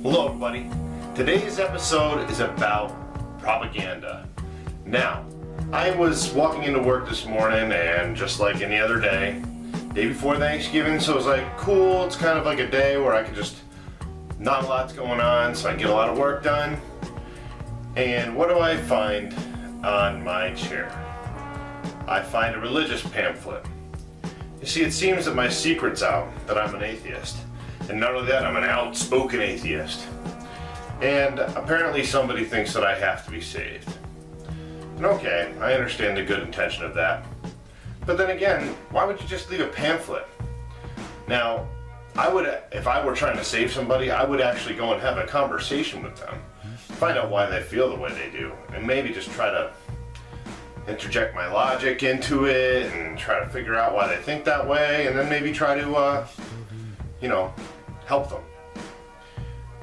Hello everybody. Today's episode is about propaganda. Now, I was walking into work this morning and just like any other day before Thanksgiving, so it was like, cool, it's kind of like a day where I could just, not a lot's going on, so I can get a lot of work done. And what do I find on my chair? I find a religious pamphlet. You see, it seems that my secret's out, that I'm an atheist. And not only that, I'm an outspoken atheist. And apparently somebody thinks that I have to be saved. And okay, I understand the good intention of that. But then again, why would you just leave a pamphlet? Now, if I were trying to save somebody, I would actually go and have a conversation with them. Find out why they feel the way they do. And maybe just try to interject my logic into it and try to figure out why they think that way. And then maybe try to, help them.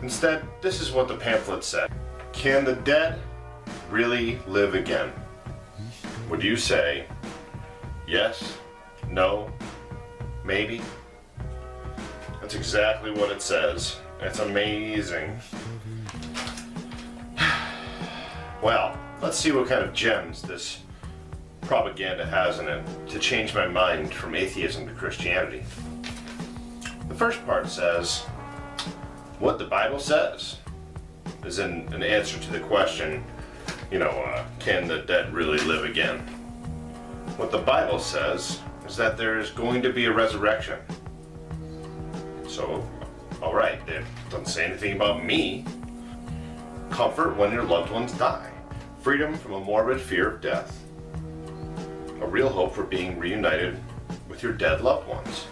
Instead, this is what the pamphlet said. Can the dead really live again? Would you say yes, no, maybe? That's exactly what it says. It's amazing. Well, let's see what kind of gems this propaganda has in it to change my mind from atheism to Christianity. The first part says, what the Bible says is an answer to the question, can the dead really live again? What the Bible says is that there is going to be a resurrection. So, alright, it doesn't say anything about me. Comfort when your loved ones die. Freedom from a morbid fear of death. A real hope for being reunited with your dead loved ones.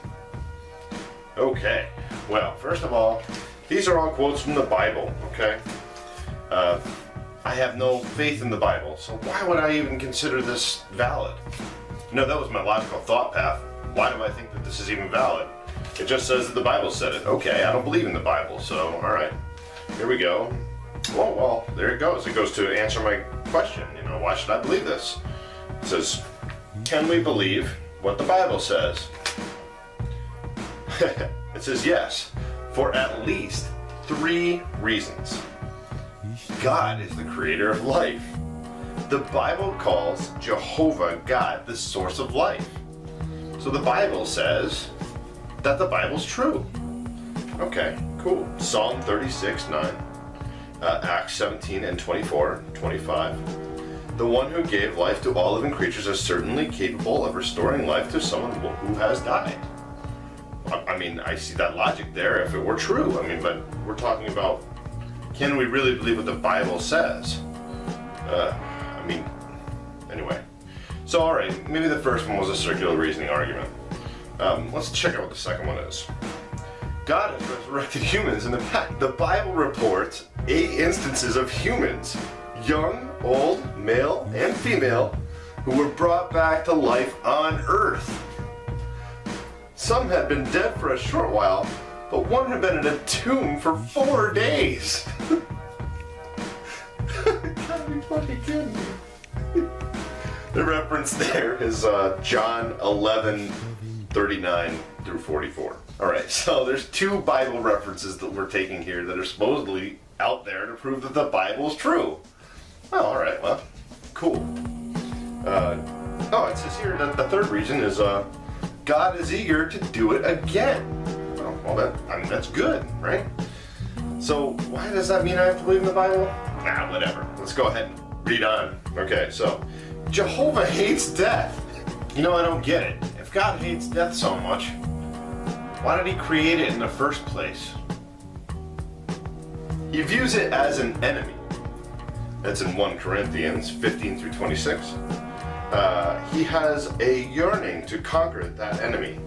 Okay, well, first of all, these are all quotes from the Bible, okay? I have no faith in the Bible, so why would I even consider this valid? That was my logical thought path. Why do I think that this is even valid? It just says that the Bible said it. Okay, I don't believe in the Bible, so alright. Here we go. Oh, well, there it goes. It goes to answer my question, why should I believe this? It says, can we believe what the Bible says? It says yes, for at least 3 reasons. God is the creator of life. The Bible calls Jehovah God the source of life. So the Bible says that the Bible's true. Okay, cool. Psalm 36:9, Acts 17 and 24, 25. The one who gave life to all living creatures is certainly capable of restoring life to someone who has died. I see that logic there if it were true. But we're talking about, can we really believe what the Bible says? Anyway. So, alright, maybe the first one was a circular reasoning argument. Let's check out what the second one is. God has resurrected humans in the past. The Bible reports 8 instances of humans, young, old, male, and female, who were brought back to life on Earth. Some had been dead for a short while, but one had been in a tomb for 4 days. Gotta be fucking kidding me. The reference there is John 11:39 through 44. Alright, so there's 2 Bible references that we're taking here that are supposedly out there to prove that the Bible is true. Oh, alright, well, cool. It says here that the third reason is God is eager to do it again. Well, that's good, right? So why does that mean I have to believe in the Bible? Whatever. Let's go ahead and read on. Okay, so Jehovah hates death. I don't get it. If God hates death so much, why did he create it in the first place? He views it as an enemy. That's in 1 Corinthians 15 through 26. He has a yearning to conquer that enemy,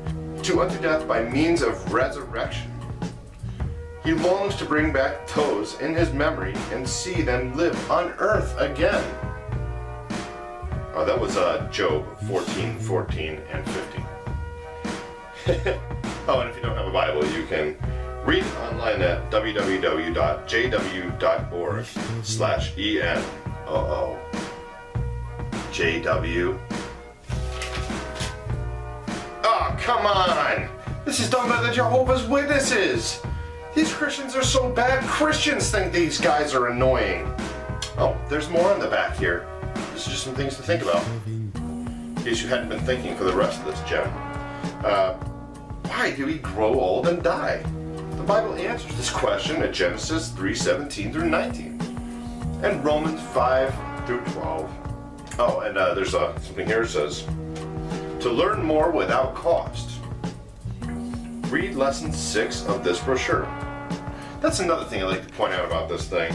to unto death by means of resurrection. He longs to bring back those in his memory and see them live on earth again. That was Job 14:14 and 15. And if you don't have a Bible, you can read it online at www.jw.org/en. JW. Oh, come on! This is done by the Jehovah's Witnesses! These Christians are so bad, Christians think these guys are annoying. Oh, there's more on the back here. This is just some things to think about, in case you hadn't been thinking for the rest of this gem. Why do we grow old and die? The Bible answers this question at Genesis 3:17 through 19, and Romans 5 through 12. Oh, and there's something here that says, to learn more without cost, read lesson 6 of this brochure. That's another thing I'd like to point out about this thing.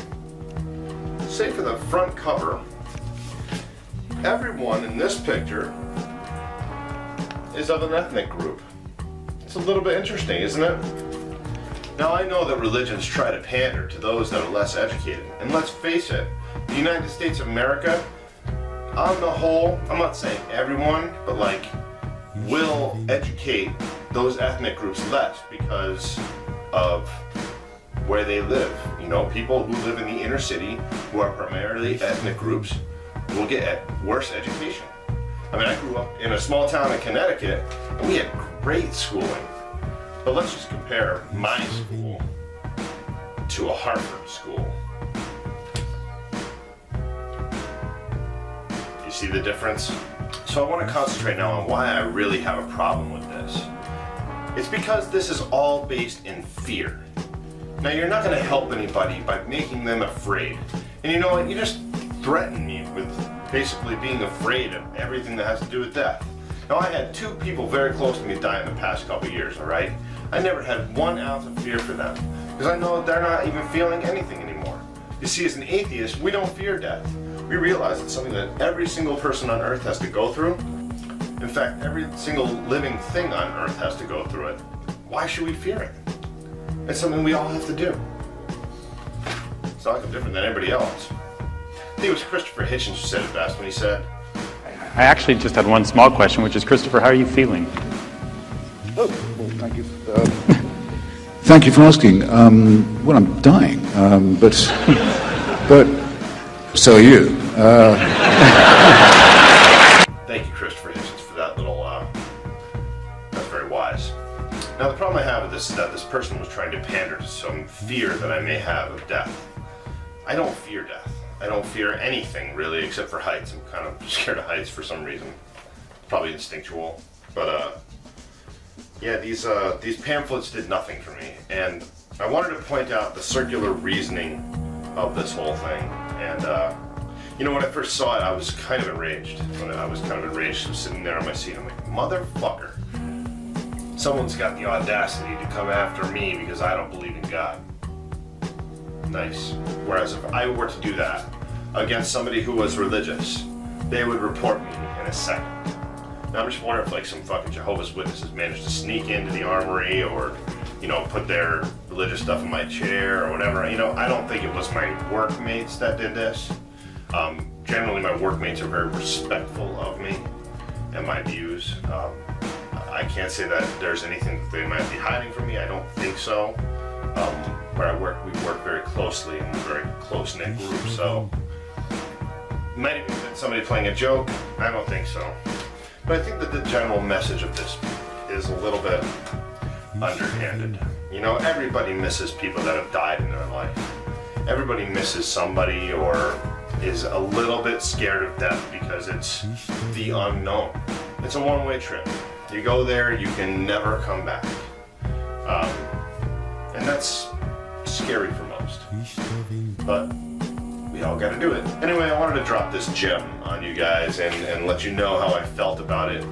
Say for the front cover, everyone in this picture is of an ethnic group. It's a little bit interesting, isn't it? Now I know that religions try to pander to those that are less educated, and let's face it, the United States of America, on the whole, I'm not saying everyone, but like, will educate those ethnic groups less because of where they live. You know, people who live in the inner city, who are primarily ethnic groups, will get worse education. I mean, I grew up in a small town in Connecticut, and we had great schooling. But let's just compare my school to a Harvard school. You see the difference? So I want to concentrate now on why I really have a problem with this. It's because this is all based in fear. Now you're not going to help anybody by making them afraid. And you know what? You just threaten me with basically being afraid of everything that has to do with death. Now I had 2 people very close to me die in the past couple years, alright? I never had 1 ounce of fear for them, because I know they're not even feeling anything anymore. You see, as an atheist, we don't fear death. We realize it's something that every single person on earth has to go through. In fact, every single living thing on earth has to go through it. Why should we fear it? It's something we all have to do. It's not like I'm different than anybody else. I think it was Christopher Hitchens who said it best when he said, I actually just had one small question, which is, Christopher, how are you feeling? Oh, well, thank you. Thank you for asking. Well, I'm dying, but so are you. Thank you, Christopher Hitchens, for that little, that's very wise. Now, the problem I have with this is that this person was trying to pander to some fear that I may have of death. I don't fear death. I don't fear anything, really, except for heights. I'm kind of scared of heights for some reason. Probably instinctual. But, yeah, these pamphlets did nothing for me. And I wanted to point out the circular reasoning of this whole thing. And, you know, when I first saw it, I was kind of enraged. I was sitting there on my seat. I'm like, motherfucker. Someone's got the audacity to come after me because I don't believe in God. Nice. Whereas if I were to do that against somebody who was religious, they would report me in a second. Now I'm just wondering if like some fucking Jehovah's Witnesses managed to sneak into the armory or, you know, put their religious stuff in my chair or whatever. You know, I don't think it was my workmates that did this. Generally my workmates are very respectful of me and my views. I can't say that there's anything that they might be hiding from me. I don't think so. Where I work, we work very closely and we're a very close-knit group, so it might even been somebody playing a joke. I don't think so. But I think that the general message of this is a little bit underhanded. You know, everybody misses people that have died in their life. Everybody misses somebody or is a little bit scared of death because it's the unknown. It's a one-way trip. You go there, you can never come back. And that's scary for most. But we all gotta do it. Anyway, I wanted to drop this gem on you guys and let you know how I felt about it.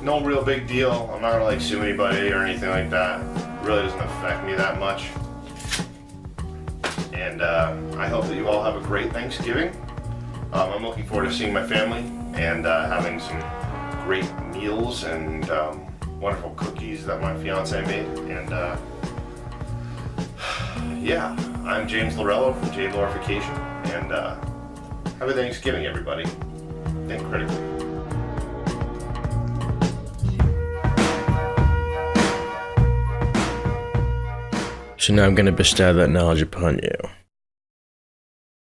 No real big deal. I'm not gonna like sue anybody or anything like that. It really doesn't affect me that much. And I hope that you all have a great Thanksgiving. I'm looking forward to seeing my family and having some great meals and wonderful cookies that my fiance made. And yeah, I'm James Lorello from Jlorification, and have a Thanksgiving, everybody. Think critically. So now I'm going to bestow that knowledge upon you.